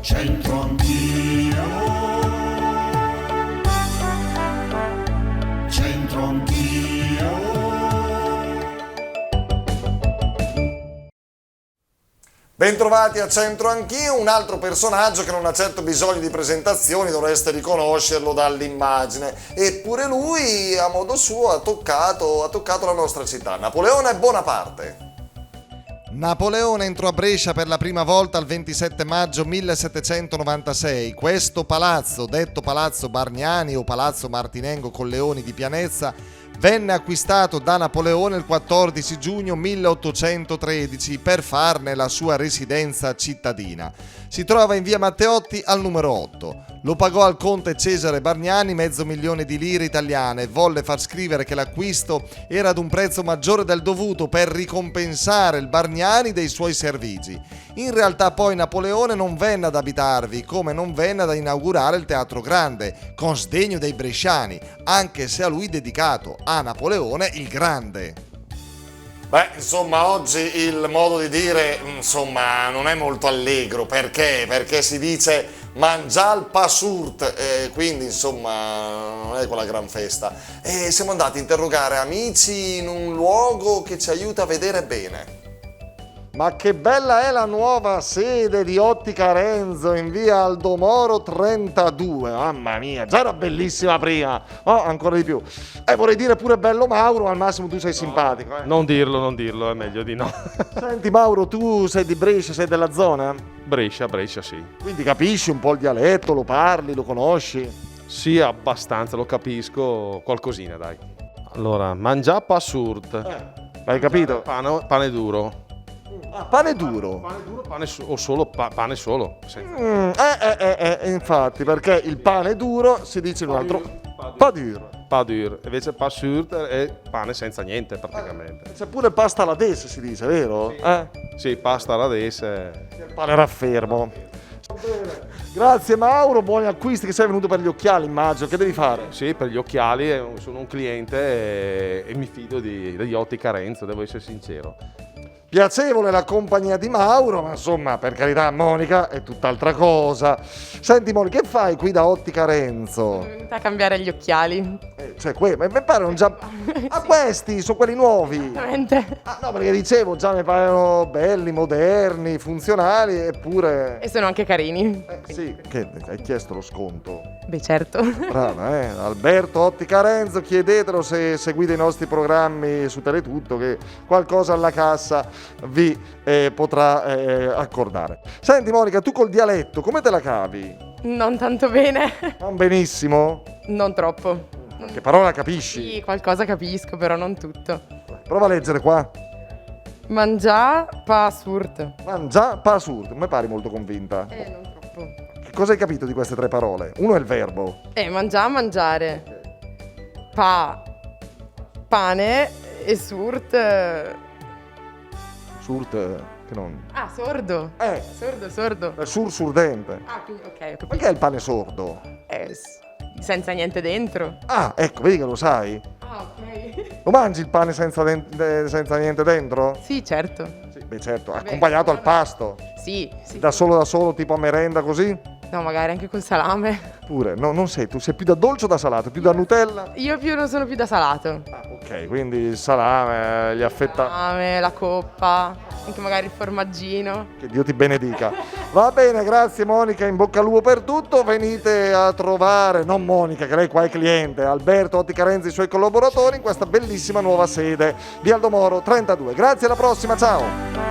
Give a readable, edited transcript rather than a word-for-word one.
C'entro anch'io, c'entro anch'io. Bentrovati a Centro Anch'io, un altro personaggio che non ha certo bisogno di presentazioni, dovreste riconoscerlo dall'immagine. Eppure lui, a modo suo, ha toccato la nostra città. Napoleone Bonaparte. Napoleone entrò a Brescia per la prima volta il 27 maggio 1796. Questo palazzo, detto Palazzo Bargnani o Palazzo Martinengo Colleoni di Pianezza, venne acquistato da Napoleone il 14 giugno 1813 per farne la sua residenza cittadina. Si trova in via Matteotti al numero 8. Lo pagò al conte Cesare Bargnani 500.000 di lire italiane e volle far scrivere che l'acquisto era ad un prezzo maggiore del dovuto per ricompensare il Bargnani dei suoi servigi. In realtà poi Napoleone non venne ad abitarvi, come non venne ad inaugurare il Teatro Grande, con sdegno dei bresciani, anche se a lui dedicato, a Napoleone il Grande. Beh, insomma, oggi il modo di dire, insomma, non è molto allegro. Perché? Perché si dice mangial pasurt, quindi, insomma, non è quella gran festa. E siamo andati a interrogare amici in un luogo che ci aiuta a vedere bene. Ma che bella è la nuova sede di Ottica Renzo in via Aldomoro 32, mamma mia, già era bellissima prima, oh, ancora di più. Vorrei dire pure bello Mauro, al massimo tu sei simpatico. Non dirlo, è meglio di no. Senti Mauro, tu sei di Brescia, sei della zona? Brescia, sì. Quindi capisci un po' il dialetto, lo parli, lo conosci? Sì, abbastanza, lo capisco, qualcosina dai. Allora, mangia pasurt. Hai capito? Pane duro. Ah, pane duro. Pane duro, pane solo. Infatti, perché il pane duro si dice in un altro... Pas dur. Invece pasurt è pane senza niente praticamente. C'è pure pasta alla desse si dice, vero? Sì, pasta alla desse. Pane raffermo. Grazie Mauro, buoni acquisti, che sei venuto per gli occhiali immagino, che devi fare? Sì, per gli occhiali sono un cliente e mi fido degli Ottica Renzo, devo essere sincero. Piacevole la compagnia di Mauro, ma insomma, per carità, Monica è tutt'altra cosa. Senti Monica, che fai qui da Ottica Renzo? Sono venuta a cambiare gli occhiali. Ma mi parano già... Ah, questi sono quelli nuovi! Esattamente. Ah, no, perché dicevo, già mi paiono belli, moderni, funzionali, eppure... E sono anche carini. Sì, che hai chiesto lo sconto? Beh, certo. Brava, Alberto Ottica Renzo, chiedetelo se seguite i nostri programmi su Teletutto, che qualcosa alla cassa vi potrà accordare. Senti Monica, tu col dialetto come te la cavi? Non tanto bene. Non benissimo? Non troppo. Che parola capisci? Sì, qualcosa capisco, però non tutto. Prova a leggere qua. Mangia pasurt. Mangia pasurt, mi pari molto convinta. Non troppo. Che cosa hai capito di queste tre parole? Uno è il verbo. Mangia, mangiare. Pane e surt. Surt, che non... Ah, sordo. Sordo. È surdente. Ah, quindi, ok, ho capito. Perché è il pane sordo? Senza niente dentro. Ah, ecco, vedi che lo sai. Ah, ok. Lo mangi il pane senza niente dentro? Sì, certo. Sì, beh certo, accompagnato al pasto. Sì. Da solo, tipo a merenda così? No, magari anche col salame. Pure, no, non sei, tu sei più da dolce o da salato? Più da Nutella? Io non sono più da salato. Ah, ok, quindi il salame, gli affettati. Salame, la coppa, anche magari il formaggino. Che Dio ti benedica. Va bene, grazie Monica, in bocca al lupo per tutto. Venite a trovare, non Monica, che lei qua è cliente, Alberto Ottica Renzi e i suoi collaboratori in questa bellissima nuova sede di Aldomoro 32. Grazie, alla prossima, ciao!